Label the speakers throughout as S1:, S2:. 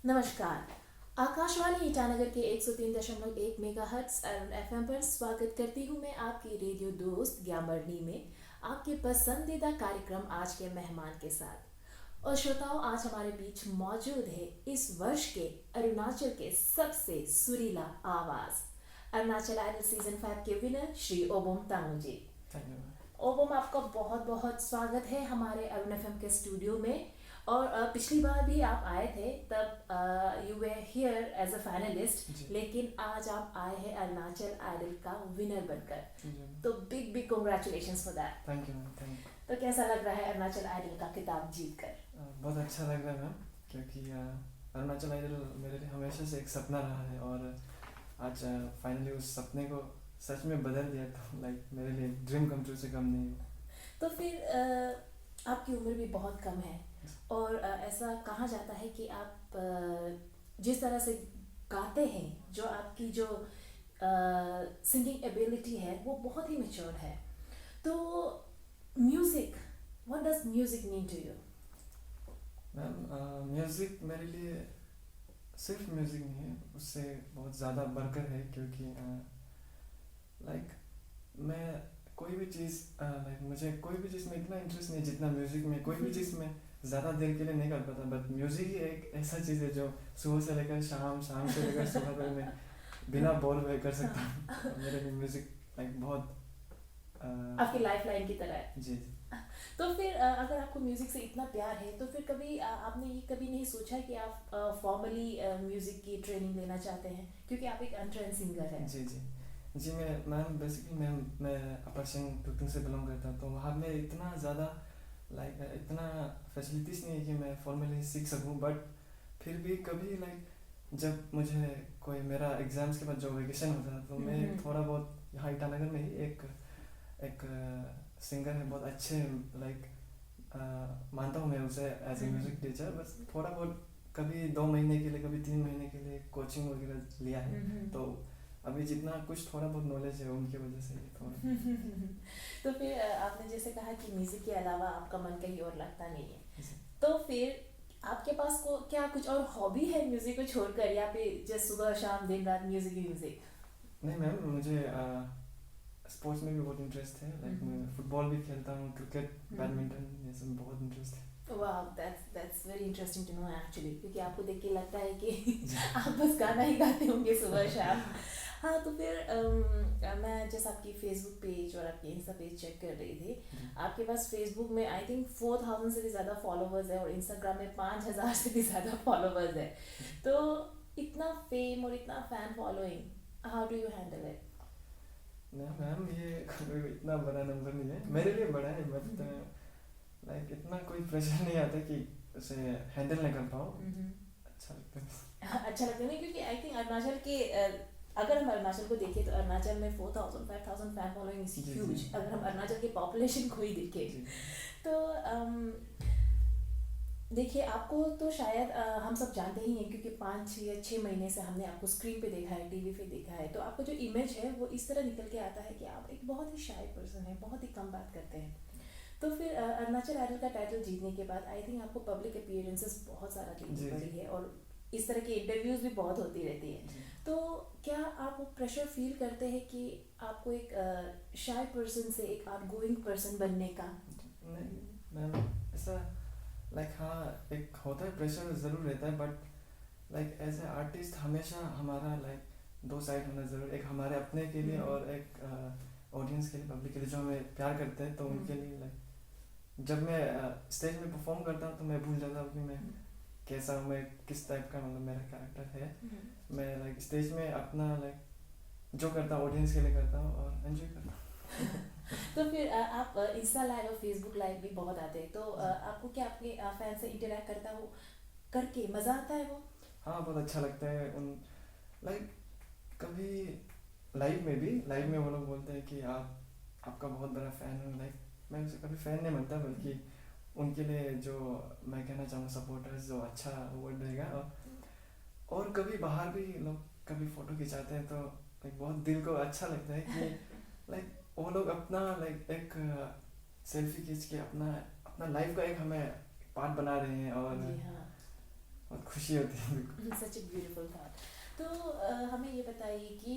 S1: नमस्कार। आकाशवाणी ईटानगर के 103.1 megahertz Arun FM पर स्वागत करती हूँ मैं आपकी रेडियो दोस्त ग्यामरनी में आपके पसंदीदा कार्यक्रम आज के मेहमान के साथ। और श्रोताओं, आज हमारे बीच मौजूद है इस वर्ष के अरुणाचल के सबसे सुरीला आवाज, अरुणाचल आइडल सीजन 5 के विनर श्री ओबोम तांगू जी।
S2: धन्यवाद।
S1: ओबोम, आपका बहुत बहुत स्वागत है हमारे अरुण एफएम के स्टूडियो में। और पिछली बार भी आप आए थे, तब you were here as a
S2: G
S1: finalist, लेकिन आज आप आए हैं अरुणाचल आइडल का विनर बनकर।
S2: जी
S1: तो big big congratulations for that.
S2: Thank you ma'am, thank you.
S1: तो कैसा लग रहा है अरुणाचल आइडल का खिताब जीत कर?
S2: बहुत अच्छा लग रहा है मैम, क्योंकि अरुणाचल आइडल मेरे लिए हमेशा से एक सपना रहा है और आज फाइनली उस सपने को सच में बदल दिया, तो लाइक मेरे लिए ड्रीम कम ट्रू से कम नहीं है।
S1: तो फिर आपकी उम्र भी बहुत कम है, और ऐसा कहा जाता है कि आप जिस तरह से गाते हैं, जो आपकी जो सिंगिंग एबिलिटी है वो बहुत ही मेच्योर है। तो music, what does music mean to you?
S2: Ma'am music मेरे लिए सिर्फ म्यूज़िक नहीं है, उससे बहुत ज़्यादा बढ़कर है, क्योंकि लाइक मैं कोई भी चीज़ लाइक मुझे कोई भी चीज़ में इतना इंटरेस्ट नहीं जितना म्यूज़िक में। कोई भी चीज़ में ज़्यादा देर के लिए नहीं कर पाता, बट म्यूज़िक ही एक ऐसा चीज़ है जो सुबह से लेकर शाम, शाम से लेकर सुबह तक मैं बिना बोर हुए कर सकता हूँ। मेरे लिए म्यूज़िक लाइक बहुत
S1: आपकी लाइफ लाइन की तरह है।
S2: जी।
S1: तो फिर अगर आपको म्यूजिक से इतना प्यार है, तो फिर कभी आपने ये कभी नहीं सोचा कि आप फॉर्मली म्यूजिक की ट्रेनिंग लेना चाहते हैं, क्योंकि आप एक अनट्रेंड सिंगर हैं।
S2: जी जी जी मैं मैम बेसिकली मैं अपर सिंह टुटू से बिलोंग करता हूँ, तो वहाँ में इतना ज़्यादा लाइक इतना फैसिलिटीज़ नहीं है कि मैं फॉर्मली सीख सकूँ, बट फिर भी कभी लाइक जब मुझे कोई मेरा एग्ज़ाम्स के बाद जो वेकेशन होता है, तो मैं थोड़ा बहुत यहाँ ईटानगर में ही एक एक सिंगर है, बहुत अच्छे लाइक मानता हूँ मैं उसे एज ए म्यूज़िक टीचर। बस थोड़ा बहुत कभी 2 महीने के लिए, कभी 3 महीने के लिए कोचिंग वगैरह लिया है, तो अभी जितना कुछ थोड़ा बहुत नॉलेज है उनकी वजह से ये थोड़ा।
S1: तो फिर आपने जैसे कहा कि म्यूजिक के अलावा आपका मन कहीं और लगता नहीं है,
S2: जी।
S1: तो फिर आपके पास को क्या कुछ और हॉबी है म्यूजिक को छोड़कर, या फिर जस्ट सुबह शाम दिन रात म्यूजिक ही म्यूजिक?
S2: नहीं मैम, मुझे स्पोर्ट्स में भी बहुत इंटरेस्ट है, लाइक मैं फुटबॉल भी खेलता हूँ, क्रिकेट, बैडमिंटन, ये सब बहुत इंटरेस्ट है।
S1: वाह, that's very interesting to know actually, क्योंकि आपको देख के लगता है कि आप बस गाना ही गाते होंगे सुबह शाम। हाँ, तो फिर मैं जैसे आपकी फेसबुक पेज और आपकी इंस्टा पेज चेक कर रही थी, आपके पास फेसबुक में आई थिंक 4000 से भी ज़्यादा फॉलोवर्स है, और इंस्टाग्राम में 5000 से भी ज़्यादा फॉलोवर्स है। तो इतना फेम और इतना fan following, how do you handle it?
S2: नहीं मैम, ये कोई इतना बड़ा नंबर नहीं है मेरे लिए, बड़ा है बट लाइक इतना कोई प्रेशर नहीं आता कि उसे हैंडल नहीं कर पाओ। अच्छा लगता है।
S1: अच्छा लगता है नहीं, क्योंकि आई थिंक अरुणाचल के अगर हम अरुणाचल को देखें तो अरुणाचल में 4000 5000 फैन फॉलोइंग इज
S2: जी
S1: ह्यूज,
S2: जी
S1: अगर हम अरुणाचल की पॉपुलेशन को ही देखें।
S2: जी
S1: तो देखिए, आपको तो शायद हम सब जानते ही हैं, क्योंकि 5 या 6 महीने से हमने आपको स्क्रीन पे देखा है, टीवी पे देखा है, तो आपका जो इमेज है वो इस तरह निकल के आता है कि आप एक बहुत ही शाय पर्सन है, बहुत ही कम बात करते हैं। तो फिर अरुणाचल आइडल का टाइटल जीतने के बाद आई थिंक आपको पब्लिक अपीयरेंसेस बहुत सारा
S2: जी
S1: देनी
S2: जी
S1: पड़ी है, और इस तरह की इंटरव्यूज भी बहुत होती रहती है।
S2: जी।
S1: तो क्या आप वो प्रेशर फील करते हैं कि आपको एक शाय पर्सन से एक आउटगोइंग पर्सन बनने का?
S2: नहीं मैम, ऐसा लाइक हाँ एक होता है, प्रेशर ज़रूर रहता है, but like as a artist हमेशा हमारा लाइक दो साइड होना ज़रूर, एक हमारे अपने के लिए और एक ऑडियंस के लिए, पब्लिक के लिए, जो हमें प्यार करते हैं तो उनके लिए। लाइक जब मैं स्टेज में परफॉर्म करता हूँ तो मैं भूल जाता हूँ कि मैं कैसा हूँ, मैं किस टाइप का मतलब मेरा कैरेक्टर है। मैं लाइक स्टेज में अपना लाइक जो करता हूँ ऑडियंस के लिए करता हूँ और एंजॉय करता हूँ।
S1: तो फिर आप इंस्टा लाइव और फेसबुक लाइव भी बहुत आते हैं, तो आपको क्या आपके फैन से इंटरेक्ट करता हो करके मज़ा आता है वो?
S2: हाँ बहुत अच्छा लगता है उन लाइक कभी लाइव में वो लोग बोलते हैं कि आप आपका बहुत बड़ा फ़ैन हूँ, लाइक मैं उसे कभी फ़ैन नहीं बनता, बल्कि उनके लिए जो मैं कहना चाहूँगा सपोर्टर्स, जो अच्छा वर्ड रहेगा। और कभी बाहर भी लोग कभी फ़ोटो खिंचाते हैं तो लाइक बहुत दिल को अच्छा लगता है कि लाइक वो लोग अपना लाइक एक सेल्फी खींच के अपना अपना लाइफ का एक हमें पार्ट बना रहे हैं, और
S1: जी हाँ।
S2: बहुत खुशी होती है बिल्कुल।
S1: सच ए ब्यूटीफुल थॉट। तो हमें ये बताइए कि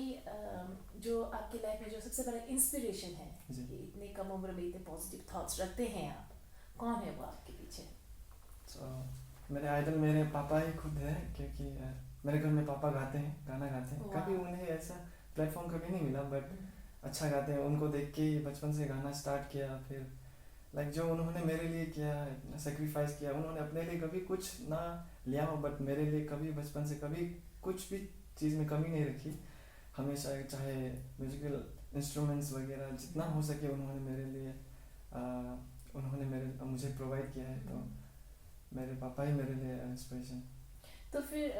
S1: जो आपकी लाइफ में जो सबसे बड़ा इंस्पिरेशन है
S2: जी।
S1: कि इतने कम उम्र में इतने पॉजिटिव थॉट्स रखते हैं आप, कौन है वो आपके पीछे?
S2: सो मेरे आइडल मेरे पापा ही खुद है, क्योंकि मेरे घर में पापा गाते हैं, गाना गाते हैं। कभी
S1: वाह।
S2: उन्हें ऐसा प्लेटफॉर्म कभी नहीं मिला, बट अच्छा गाते हैं। उनको देख के ही बचपन से गाना स्टार्ट किया। फिर लाइक जो उन्होंने मेरे लिए किया, इतना सेक्रीफाइस किया, उन्होंने अपने लिए कभी कुछ ना लिया हो, बट मेरे लिए कभी बचपन से कभी कुछ भी चीज़ में कमी नहीं रखी। हमेशा चाहे म्यूजिकल इंस्ट्रूमेंट्स वगैरह जितना हो सके उन्होंने मेरे लिए उन्होंने मुझे प्रोवाइड किया है। तो मेरे पापा ही मेरे लिए इंस्पिरेशन।
S1: तो फिर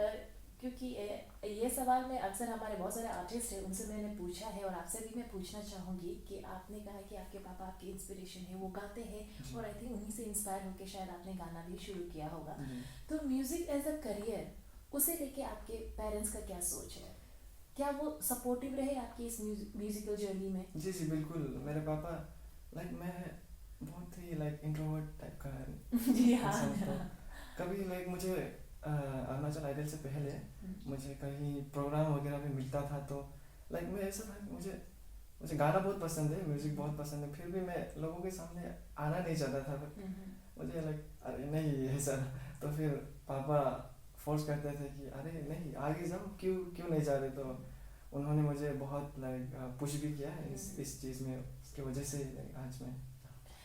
S1: क्योंकि ये सवाल मैं अक्सर हमारे बहुत सारे आर्टिस्ट हैं उनसे मैंने पूछा है, और आपसे भी मैं पूछना चाहूँगी कि आपने कहा कि आपके पापा आपके इंस्पिरेशन है, वो गाते हैं, और आई थिंक उन्हीं से इंस्पायर होकर शायद आपने गाना भी शुरू किया होगा। तो म्यूज़िक एज अ करियर, उसे लेके आपके पेरेंट्स का क्या सोच है? क्या वो सपोर्टिव रहे आपकी इस म्यूजिकल जर्नी में?
S2: जी जी बिल्कुल। मेरे पापा लाइक मैं बहुत ही लाइक इंट्रोवर्ट टाइप का
S1: जी हाँ।
S2: इंसान। तो कभी लाइक मुझे अरुणाचल आइडल से पहले मुझे कहीं प्रोग्राम वगैरह भी मिलता था, तो लाइक मैं ऐसा था कि मुझे गाना बहुत पसंद है, म्यूज़िक बहुत पसंद है, फिर भी मैं लोगों के सामने आना नहीं चाहता था। बट मुझे लाइक अरे नहीं ऐसा। तो फिर पापा फोर्स करते थे कि अरे नहीं आगे जाओ, क्यों क्यों नहीं जा रहे। तो उन्होंने मुझे बहुत लाइक पुश भी किया है इस चीज़ में। उसकी वजह से लाइक आज मैं।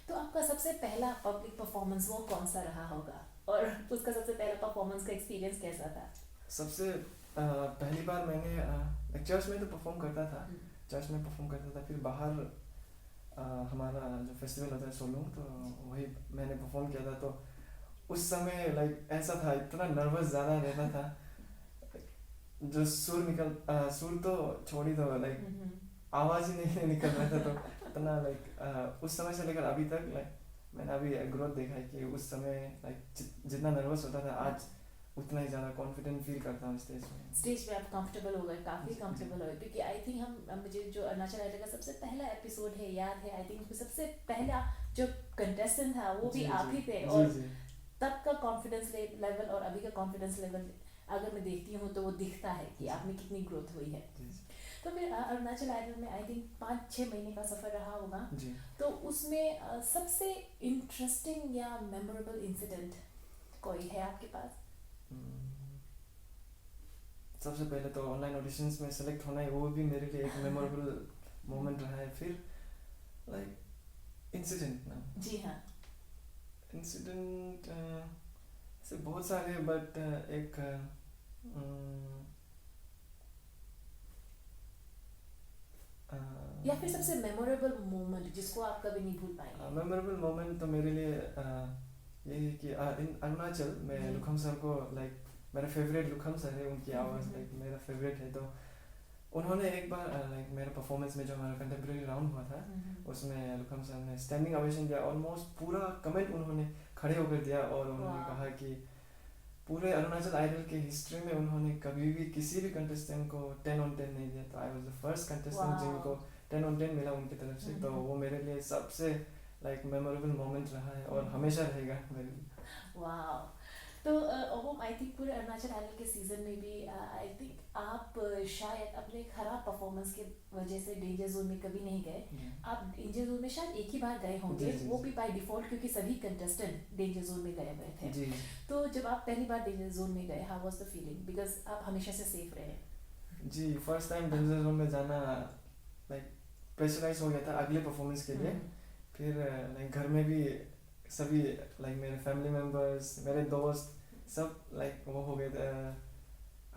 S1: तो आपका सबसे पहला पब्लिक परफॉर्मेंस वो कौन सा रहा होगा, और उसका सबसे पहला परफॉर्मेंस का एक्सपीरियंस कैसा था?
S2: सबसे पहली बार मैंने चर्च में तो परफॉर्म करता था, चर्च में परफॉर्म करता था। फिर बाहर हमारा जो फेस्टिवल होता है सोलोंग, तो वही मैंने परफॉर्म किया था। तो उस समय लाइक ऐसा था, इतना नर्वस ज़्यादा रहता था। जो सुर तो छोड़ ही दो, लाइक आवाज़ ही नहीं निकल रहा था। तो इतना लाइक उस समय से लेकर अभी तक लाइक मैंने अभी ग्रोथ देखा है कि उस समय लाइक जितना नर्वस होता था, आज उतना ही ज़्यादा कॉन्फिडेंट फील करता हूँ
S1: स्टेज पे। आप कंफर्टेबल हो गए, काफ़ी कंफर्टेबल हो गए, क्योंकि आई थिंक मुझे जो अरुणाचल आइडल का सबसे पहला एपिसोड है याद है, आई थिंक सबसे पहला जो कंटेस्टेंट था वो भी आप ही थे। और तब का कॉन्फिडेंस लेवल और अभी का कॉन्फिडेंस लेवल अगर मैं देखती हूँ तो वो दिखता है कि आप में कितनी ग्रोथ हुई है। तो फिर अरुणाचल आइडल में आई थिंक 5-6 महीने का सफ़र रहा होगा, तो उसमें सबसे इंटरेस्टिंग या मेमोरेबल इंसिडेंट कोई है आपके पास?
S2: सबसे पहले तो ऑनलाइन ऑडिशंस में सेलेक्ट होना है, वो भी मेरे लिए एक मेमोरेबल मोमेंट रहा है। फिर लाइक इंसिडेंट ना,
S1: जी हाँ,
S2: इंसिडेंट से बहुत सारे, बट एक
S1: या फिर सबसे मेमोरेबल मोमेंट जिसको आप कभी नहीं भूल पाएंगे?
S2: मेमोरेबल मोमेंट तो मेरे लिए यही है कि अरुणाचल में लुखम सर को लाइक मेरा फेवरेट लुखम सर है, उनकी आवाज़ लाइक मेरा फेवरेट है। तो उन्होंने एक बार लाइक मेरा परफॉर्मेंस में जो हमारा कंटेम्प्रेरी राउंड हुआ था उसमें लुखम सर ने स्टैंडिंग ओवेशन दिया। ऑलमोस्ट पूरा कमेंट उन्होंने खड़े होकर दिया, और उन्होंने कहा कि पूरे अरुणाचल आइडल के हिस्ट्री में उन्होंने कभी भी किसी भी कंटेस्टेंट को 10 on 10 नहीं दिया। तो I was the first contestant जिनको 10 on 10 मिला उनकी तरफ से। तो वो मेरे लिए सबसे लाइक मेमोरेबल मोमेंट रहा है और हमेशा रहेगा मेरे लिए।
S1: वाह। तो ओम, आई थिंक पूरे अरुणाचल आइडल के सीजन में भी आई थिंक आप शायद अपने खराब परफॉर्मेंस के वजह से डेंजर जोन में कभी नहीं गए। आप डेंजर जोन में शायद एक ही बार गए होंगे, वो भी बाय डिफॉल्ट, क्योंकि सभी कंटेस्टेंट डेंजर जोन में गए हुए थे। तो जब आप पहली बार डेंजर जोन में गए, how was the feeling, because आप हमेशा से सेफ रहे?
S2: जी, फर्स्ट टाइम डेंजर जोन में जाना लाइक प्रेशराइज हो गया था अगले परफॉर्मेंस के लिए। फिर लाइक घर में भी सभी लाइक मेरे फैमिली मेम्बर्स, मेरे दोस्त सब लाइक वो हो गए थे,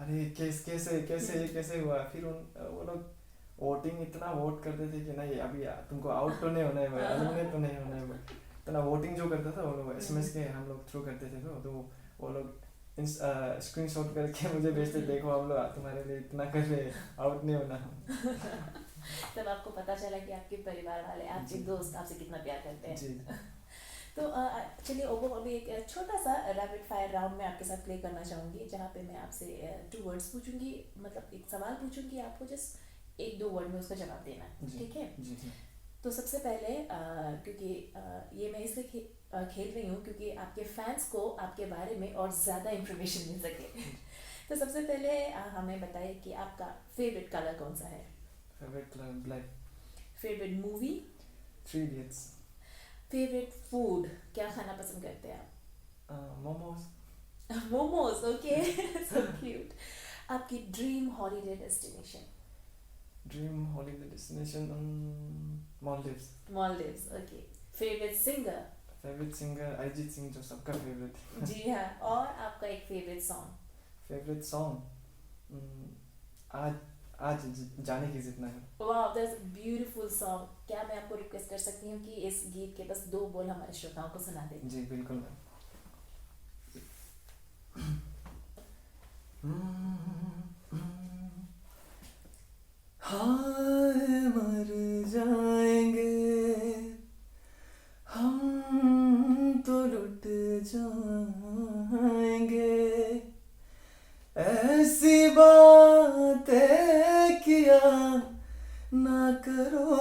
S2: अरे कैसे हुआ। फिर वो लोग वोटिंग इतना वोट करते थे कि नहीं अभी तुमको आउट तो नहीं होना है, एलिमिनेट तो नहीं होना है। इतना वोटिंग जो करता था वो लोग SMS के हम लोग थ्रू करते थे। तो वो लोग स्क्रीनशॉट करके मुझे भेजते, देखो हम लोग तुम्हारे लिए इतना कर रहे, आउट नहीं होना।
S1: तब आपको पता चला कि आपके परिवार वाले, आपके दोस्त आपसे कितना प्यार करते हैं।
S2: जी।
S1: तो चलिए ओबो, अभी एक छोटा सा रैपिड फायर राउंड में आपके साथ प्ले करना चाहूँगी, जहाँ पे मैं आपसे 2 वर्ड्स पूछूंगी, मतलब एक सवाल पूछूंगी, आपको जस्ट 1-2 वर्ड में उसका जवाब देना है, ठीक है?
S2: जी।
S1: तो सबसे पहले क्योंकि ये मैं इसलिए खेल रही हूँ क्योंकि आपके फैंस को आपके बारे में और ज़्यादा इन्फॉर्मेशन मिल सके। तो सबसे पहले हमें बताइए कि आपका फेवरेट कलर कौन सा है?
S2: Favourite colour black.
S1: Favourite movie?
S2: 3 idiots.
S1: Favourite food, क्या खाना पसंद करते हैं
S2: मोमोज।
S1: आप? मोमोज, ओके। So cute. आपकी dream holiday destination?
S2: Dream holiday destination Maldives.
S1: Maldives, okay. Favourite singer?
S2: Favourite singer Arijit Singh, जो सबका फेवरेट है।
S1: जी हाँ। और आपका एक फेवरेट सॉन्ग?
S2: फेवरेट सॉन्ग आज आज जाने की जितना है।
S1: वाह, दैट्स अ ब्यूटीफुल सॉन्ग। क्या मैं आपको रिक्वेस्ट कर सकती हूँ कि इस गीत के बस 2 बोल हमारे श्रोताओं को सुना दें?
S2: जी बिल्कुल मैम। हाय मर जाएंगे हम तो लुट जाएंगे, ऐसी बातें किया ना करो,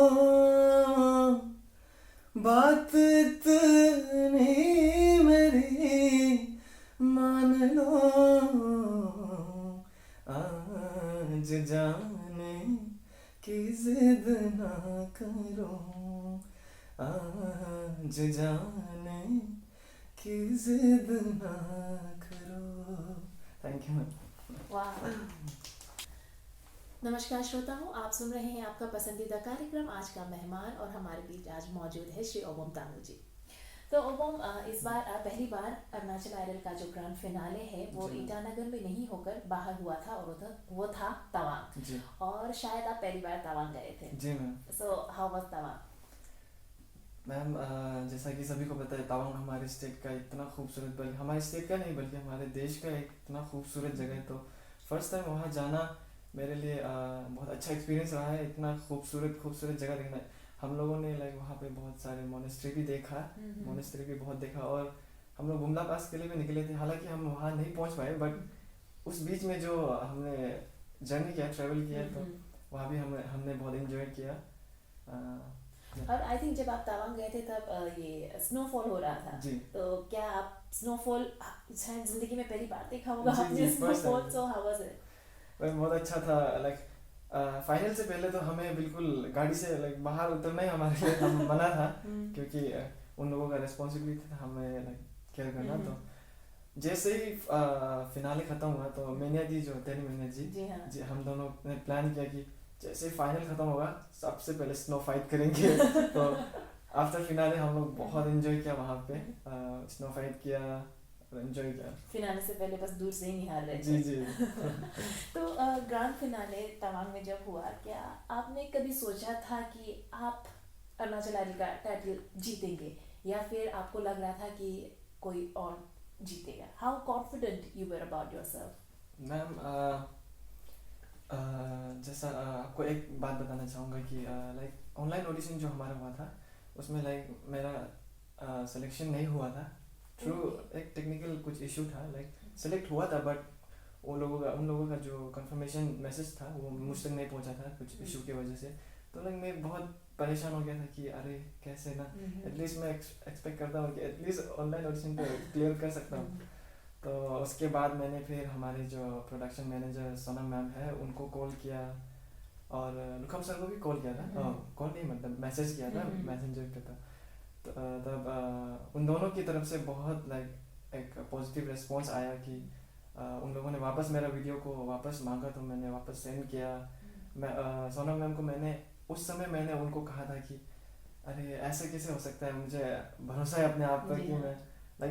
S2: बात इतनी मेरी मान लो, आज जाने की जिद ना करो, आज जाने की जिद ना करो। Thank you ma'am.
S1: वाह। नमस्कार श्रोताओं, आप सुन रहे हैं आपका पसंदीदा कार्यक्रम आज का मेहमान, और हमारे बीच आज मौजूद है श्री ओबम तानू जी। तो ओबम, इस बार पहली बार अरुणाचल आइडल का जो ग्रैंड फिनाले है वो
S2: जी।
S1: ईटानगर में नहीं होकर बाहर हुआ था, और वो था तवांग।
S2: जी
S1: और शायद आप पहली बार तवांग गए थे।
S2: जी ma'am.
S1: So how was Tawang?
S2: Ma'am जैसा कि सभी को पता है, तवांग हमारे स्टेट का इतना खूबसूरत, बल्कि हमारे स्टेट का नहीं बल्कि हमारे देश का एक इतना खूबसूरत जगह है। तो फर्स्ट टाइम वहाँ जाना मेरे लिए बहुत अच्छा एक्सपीरियंस रहा है। इतना खूबसूरत जगह देखना। हम लोगों ने लाइक वहाँ पे बहुत सारे मोनेस्ट्री भी देखा, मोनेस्ट्री भी बहुत देखा, और हम लोग बुमला पास के लिए भी निकले थे। हालांकि हम वहाँ नहीं पहुँच पाए, बट उस बीच में जो हमने जर्नी किया, ट्रैवल किया, तो वहाँ भी हमने बहुत इन्जॉय किया।
S1: और आई थिंक जब आप तवांग गए थे तब ये स्नोफॉल हो रहा था।
S2: जी
S1: तो क्या आप स्नोफॉल शायद जिंदगी में पहली बार देखा होगा
S2: जी
S1: आपने
S2: जी first
S1: snowfall,
S2: time.
S1: So how was it?
S2: बहुत अच्छा था। लाइक फाइनल से पहले तो हमें बिल्कुल गाड़ी से लाइक बाहर उतरना ही हमारे लिए हम मना था, क्योंकि उन लोगों का रिस्पॉन्सिबिलिटी था हमें लाइक केयर करना। तो जैसे ही फिनाले खत्म हुआ तो मैनिया दी जो तेरी मैनिया जी
S1: जी हाँ।
S2: जी, हम दोनों ने प्लान किया कि जैसे ही फाइनल खत्म होगा सबसे पहले स्नो फाइट करेंगे। तो आफ्टर फिनाले हम लोग बहुत एंजॉय किया वहाँ पे, स्नो फाइट किया, एंजॉय किया।
S1: फिनाले से पहले बस दूर से ही निहार रहे
S2: जी
S1: थे।
S2: जी।
S1: तो ग्रैंड फिनाले तवांग में जब हुआ, क्या आपने कभी सोचा था कि आप अरुणाचल आइडल का टाइटल जीतेंगे, या फिर आपको लग रहा था कि कोई और जीतेगा? How confident you were about yourself?
S2: Ma'am जैसा आपको एक बात बताना चाहूँगा कि लाइक ऑनलाइन ऑडिशन जो हमारा हुआ था उसमें लाइक मेरा सिलेक्शन नहीं हुआ था। थ्रू एक टेक्निकल कुछ इशू था, लाइक सेलेक्ट हुआ था बट उन लोगों का जो कंफर्मेशन मैसेज था वो मुझ तक नहीं पहुंचा था कुछ इशू की वजह से। तो लाइक मैं बहुत परेशान हो गया था कि अरे कैसे ना, एटलीस्ट मैं एक्सपेक्ट करता हूँ कि एटलीस्ट ऑनलाइन ऑडिशन तो क्लियर कर सकता हूँ। तो उसके बाद मैंने फिर हमारे जो प्रोडक्शन मैनेजर सोनम मैम है उनको कॉल किया, और लुखम सर को भी कॉल किया था, कॉल नहीं मतलब मैसेज किया था मैसेंजर पे। तो तब उन दोनों की तरफ से बहुत लाइक एक पॉजिटिव रिस्पॉन्स आया कि उन लोगों ने वापस मेरा वीडियो को वापस मांगा, तो मैंने वापस सेंड किया। मैं सोनम मैम को उस समय मैंने उनको कहा था कि अरे ऐसा कैसे हो सकता है, मुझे भरोसा है अपने आप पर कि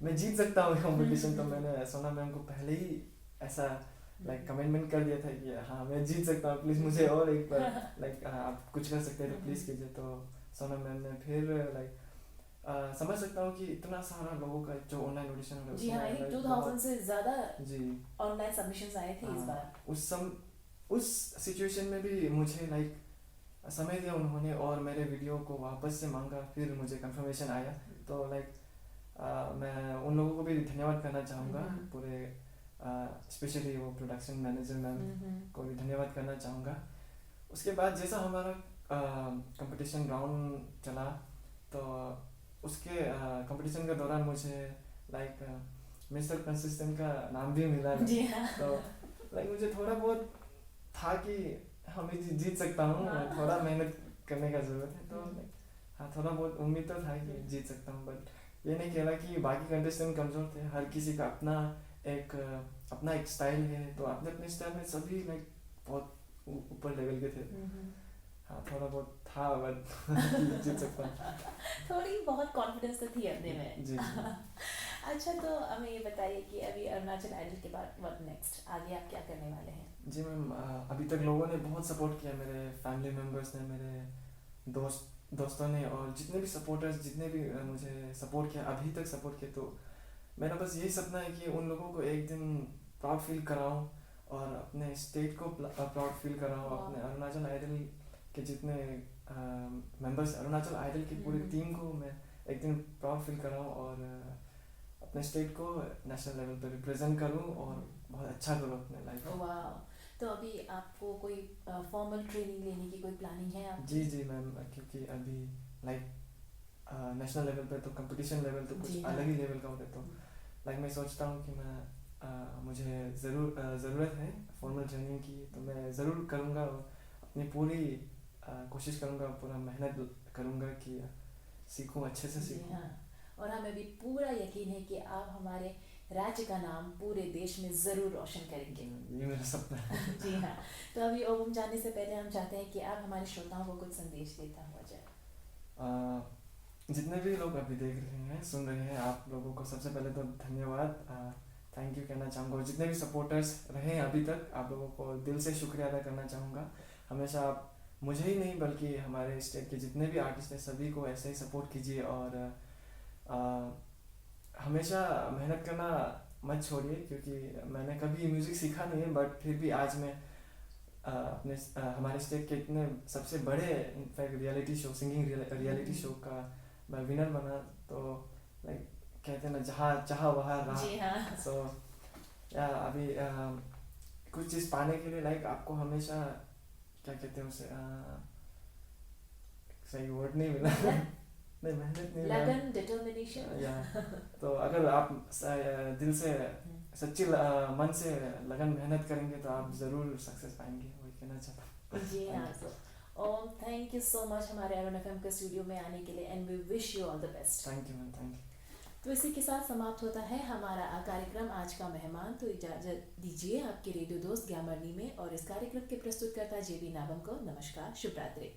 S2: मैं जीत सकता हूँ कंपटीशन। तो मैंने सोनम मैम को पहले ही ऐसा लाइक कमिटमेंट कर दिया था कि हाँ मैं जीत सकता हूँ, प्लीज़ मुझे और एक बार लाइक आप कुछ कर सकते हैं तो प्लीज़ कीजिए। तो सोनम मैम ने फिर लाइक समझ सकता हूँ कि इतना सारा लोगों का जो ऑनलाइन ऑडिशन है,
S1: जी हाँ, 2000 से ज़्यादा
S2: जी
S1: ऑनलाइन सबमिशंस आए थे इस बार।
S2: उस सिचुएशन में भी मुझे लाइक समय दिया उन्होंने और मेरे वीडियो को वापस से मांगा, फिर मुझे कंफर्मेशन आया। तो लाइक मैं उन लोगों को भी धन्यवाद करना चाहूँगा, पूरे स्पेशली वो प्रोडक्शन मैनेजर मैम को भी धन्यवाद करना चाहूँगा। उसके बाद जैसा हमारा कंपटीशन राउंड चला, तो उसके कंपटीशन के दौरान मुझे लाइक मिस्टर कंसिस्टेंट का नाम भी मिला।
S1: जी हाँ।
S2: तो लाइक मुझे थोड़ा बहुत था कि हम जीत सकता हूँ,
S1: हाँ।
S2: थोड़ा मेहनत करने का ज़रूरत है, तो
S1: हम्म।
S2: हाँ थोड़ा बहुत उम्मीद तो था कि जीत सकता हूँ। बट ये नहीं कह रहा कि बाकी कंटेस्टेंट कमज़ोर थे, हर किसी का अपना एक स्टाइल है, तो अपने अपने स्टाइल में सभी लाइक बहुत ऊपर लेवल के थे। हाँ थोड़ा बहुत था बट जीत सकता हूँ।
S1: थोड़ी बहुत कॉन्फिडेंस तो थी अपने में।
S2: जी जी।
S1: अच्छा, तो हमें ये बताइए कि अभी अरुणाचल आइडल के बाद व्हाट नेक्स्ट, आगे आप क्या करने वाले हैं?
S2: जी मैम, अभी तक लोगों ने बहुत सपोर्ट किया, मेरे फैमिली मेम्बर्स ने, मेरे दोस्तों ने, और जितने भी सपोर्टर्स, जितने भी मुझे सपोर्ट किया, अभी तक सपोर्ट किया, तो मेरा बस यही सपना है कि उन लोगों को एक दिन प्राउड फील कराऊं और अपने स्टेट को प्राउड फील कराऊं।
S1: वाह।
S2: अपने अरुणाचल आइडल के जितने मेंबर्स, अरुणाचल आइडल की पूरी टीम को मैं एक दिन प्राउड फील कराऊं और अपने स्टेट को नेशनल लेवल पर रिप्रेजेंट करूं और बहुत अच्छा करूं अपने लाइफ में।
S1: वाह। तो अभी आपको कोई फॉर्मल ट्रेनिंग लेने की कोई प्लानिंग है आपकी?
S2: जी जी मैम, क्योंकि अभी लाइक नेशनल लेवल पे तो कंपटीशन लेवल तो
S1: जी
S2: कुछ
S1: हाँ।
S2: अलग ही लेवल का होता है, तो लाइक मैं सोचता हूँ कि मैं मुझे ज़रूरत है फॉर्मल ट्रेनिंग की, तो मैं ज़रूर करूँगा और अपनी पूरी कोशिश करूँगा, पूरा मेहनत करूँगा कि सीखूँ, अच्छे से
S1: जी
S2: सीखूँ।
S1: हाँ। और हमें भी पूरा यकीन है कि आप हमारे राज्य का नाम पूरे देश में ज़रूर रोशन करेंगे।
S2: ये मेरा सपना है।
S1: जी हाँ। तो अभी ओबम जाने से पहले हम चाहते हैं कि आप हमारे श्रोताओं को कुछ संदेश देता हुआ जाए।
S2: जितने भी लोग अभी देख रहे हैं, सुन रहे हैं, आप लोगों को सबसे पहले तो धन्यवाद, थैंक यू कहना चाहूँगा। और जितने भी सपोर्टर्स रहे हैं अभी तक, आप लोगों को दिल से शुक्रिया अदा करना चाहूँगा। हमेशा आप मुझे ही नहीं बल्कि हमारे स्टेट के जितने भी आर्टिस्ट हैं सभी को ऐसे ही सपोर्ट कीजिए, और हमेशा मेहनत करना मत छोड़िए, क्योंकि मैंने कभी म्यूज़िक सीखा नहीं है, बट फिर भी आज मैं हमारे स्टेट के इतने सबसे बड़े in fact reality show, singing reality show का मैं विनर बना, तो लाइक कहते हैं ना, जहाँ चाहा वहाँ रहा।
S1: जी हाँ।
S2: सो या अभी कुछ चीज़ पाने के लिए लाइक आपको हमेशा, क्या कहते हैं उसे, सही वर्ड नहीं मिला। नहीं, मेहनत नहीं,
S1: लगन, डिटर्मिनेशन।
S2: या तो अगर आप दिल से सच्ची मन से लगन मेहनत करेंगे तो आप ज़रूर सक्सेस पाएंगे, वही कहना चाहता हूँ।
S1: जी हाँ। और थैंक यू सो मच हमारे अरुण एफएम के स्टूडियो में आने के लिए, and we wish you all the best.
S2: Thank you ma'am, thank you.
S1: तो इसी के साथ समाप्त होता है हमारा कार्यक्रम आज का मेहमान। तो इजाज़त दीजिए आपके रेडियो दोस्त ज्ञामरनी में, और इस कार्यक्रम के प्रस्तुतकर्ता जेबी नाबम को नमस्कार, शुभ रात्रि।